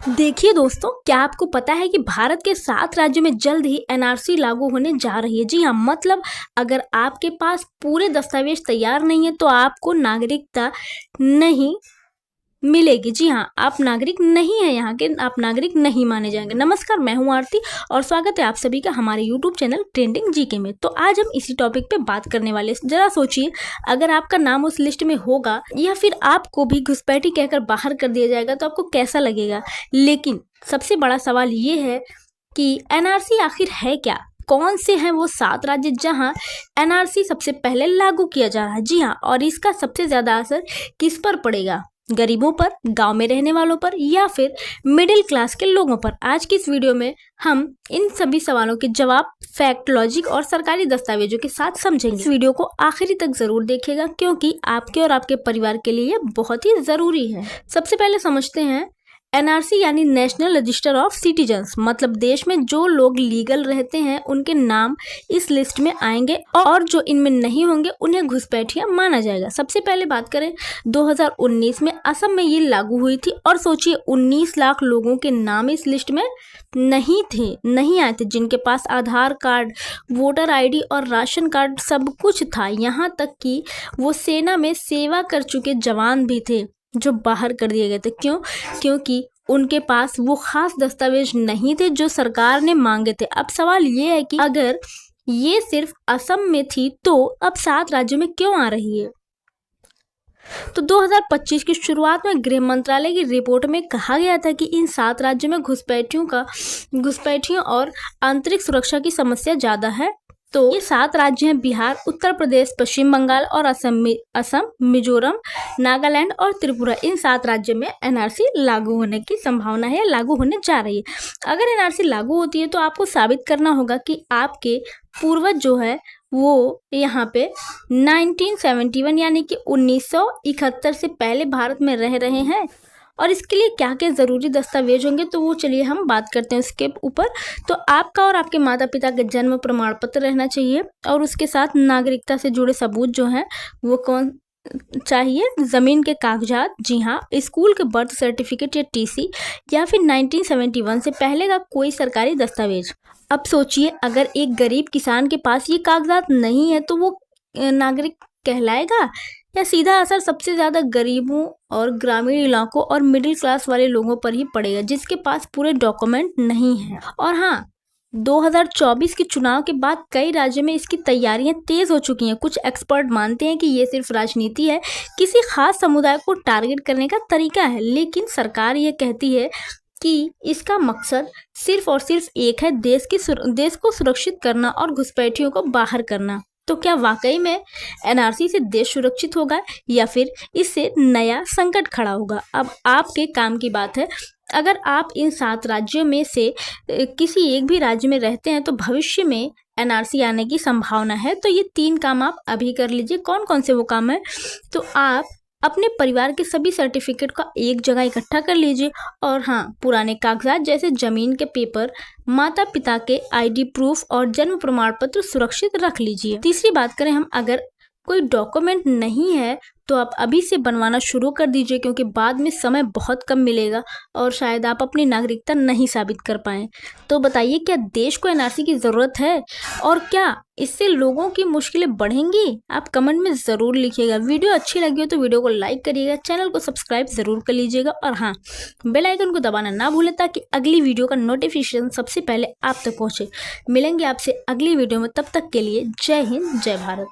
देखिए दोस्तों, क्या आपको पता है कि भारत के 7 राज्यों में जल्द ही एनआरसी लागू होने जा रही है। जी हाँ, मतलब अगर आपके पास पूरे दस्तावेज तैयार नहीं है तो आपको नागरिकता नहीं मिलेगी। जी हाँ, आप नागरिक नहीं है यहाँ के, आप नागरिक नहीं माने जाएंगे। नमस्कार, मैं हूँ आरती और स्वागत है आप सभी का हमारे यूट्यूब चैनल ट्रेंडिंग जीके में। तो आज हम इसी टॉपिक पे बात करने वाले हैं। जरा सोचिए, अगर आपका नाम उस लिस्ट में होगा या फिर आपको भी घुसपैठी कहकर बाहर कर दिया जाएगा तो आपको कैसा लगेगा। लेकिन सबसे बड़ा सवाल ये है कि एनआरसी आखिर है क्या, कौन से हैं वो 7 राज्य जहां एनआरसी सबसे पहले लागू किया जा रहा है। जी हाँ, और इसका सबसे ज्यादा असर किस पर पड़ेगा, गरीबों पर, गांव में रहने वालों पर या फिर मिडिल क्लास के लोगों पर। आज की इस वीडियो में हम इन सभी सवालों के जवाब फैक्ट, लॉजिक और सरकारी दस्तावेजों के साथ समझेंगे। इस वीडियो को आखिरी तक जरूर देखिएगा क्योंकि आपके और आपके परिवार के लिए यह बहुत ही जरूरी है। सबसे पहले समझते हैं एनआरसी यानी नेशनल रजिस्टर ऑफ सिटीजन्स, मतलब देश में जो लोग लीगल रहते हैं उनके नाम इस लिस्ट में आएंगे और जो इनमें नहीं होंगे उन्हें घुसपैठिया माना जाएगा। सबसे पहले बात करें 2019 में असम में ये लागू हुई थी और सोचिए 19 लाख लोगों के नाम इस लिस्ट में नहीं आए थे, जिनके पास आधार कार्ड, वोटर आईडी और राशन कार्ड सब कुछ था। यहाँ तक कि वो सेना में सेवा कर चुके जवान भी थे जो बाहर कर दिए गए थे। क्योंकि उनके पास वो खास दस्तावेज नहीं थे जो सरकार ने मांगे थे। अब सवाल ये है कि अगर ये सिर्फ असम में थी तो अब 7 राज्यों में क्यों आ रही है। तो 2025 की शुरुआत में गृह मंत्रालय की रिपोर्ट में कहा गया था कि इन 7 राज्यों में घुसपैठियों और आंतरिक सुरक्षा की समस्या ज्यादा है। तो ये 7 राज्य हैं बिहार, उत्तर प्रदेश, पश्चिम बंगाल और असम, मिजोरम, नागालैंड और त्रिपुरा। इन 7 राज्यों में एनआरसी लागू होने की संभावना है, लागू होने जा रही है। अगर एनआरसी लागू होती है तो आपको साबित करना होगा कि आपके पूर्वज जो है वो यहाँ पे 1971 यानी कि 1971 से पहले भारत में रह रहे हैं। और इसके लिए क्या क्या ज़रूरी दस्तावेज होंगे तो वो चलिए हम बात करते हैं उसके ऊपर। तो आपका और आपके माता पिता का जन्म प्रमाण पत्र रहना चाहिए और उसके साथ नागरिकता से जुड़े सबूत जो हैं वो कौन चाहिए, ज़मीन के कागजात, जी हाँ, स्कूल के बर्थ सर्टिफिकेट या टीसी या फिर 1971 से पहले का कोई सरकारी दस्तावेज। अब सोचिए, अगर एक गरीब किसान के पास ये कागजात नहीं है तो वो नागरिक कहलाएगा या सीधा असर सबसे ज़्यादा गरीबों और ग्रामीण इलाकों और मिडिल क्लास वाले लोगों पर ही पड़ेगा जिसके पास पूरे डॉक्यूमेंट नहीं है। और हाँ, 2024 के चुनाव के बाद कई राज्यों में इसकी तैयारियां तेज हो चुकी हैं। कुछ एक्सपर्ट मानते हैं कि ये सिर्फ राजनीति है, किसी खास समुदाय को टारगेट करने का तरीका है, लेकिन सरकार ये कहती है कि इसका मकसद सिर्फ और सिर्फ एक है, देश को सुरक्षित करना और घुसपैठियों को बाहर करना। तो क्या वाकई में एनआरसी से देश सुरक्षित होगा या फिर इससे नया संकट खड़ा होगा। अब आपके काम की बात है। अगर आप इन 7 राज्यों में से किसी एक भी राज्य में रहते हैं तो भविष्य में एनआरसी आने की संभावना है। तो ये 3 काम आप अभी कर लीजिए। कौन कौन से वो काम है, तो आप अपने परिवार के सभी सर्टिफिकेट का एक जगह इकट्ठा कर लीजिए और हाँ, पुराने कागजात जैसे जमीन के पेपर, माता पिता के आईडी प्रूफ और जन्म प्रमाण पत्र सुरक्षित रख लीजिए। तीसरी बात करें हम, अगर कोई डॉक्यूमेंट नहीं है तो आप अभी से बनवाना शुरू कर दीजिए क्योंकि बाद में समय बहुत कम मिलेगा और शायद आप अपनी नागरिकता नहीं साबित कर पाएं। तो बताइए, क्या देश को एनआरसी की ज़रूरत है और क्या इससे लोगों की मुश्किलें बढ़ेंगी? आप कमेंट में ज़रूर लिखिएगा। वीडियो अच्छी लगी हो तो वीडियो को लाइक करिएगा, चैनल को सब्सक्राइब ज़रूर कर लीजिएगा और हाँ, बेल आइकन को दबाना ना भूलें ताकि अगली वीडियो का नोटिफिकेशन सबसे पहले आप तक पहुँचे। मिलेंगे आपसे अगली वीडियो में, तब तक के लिए जय हिंद, जय भारत।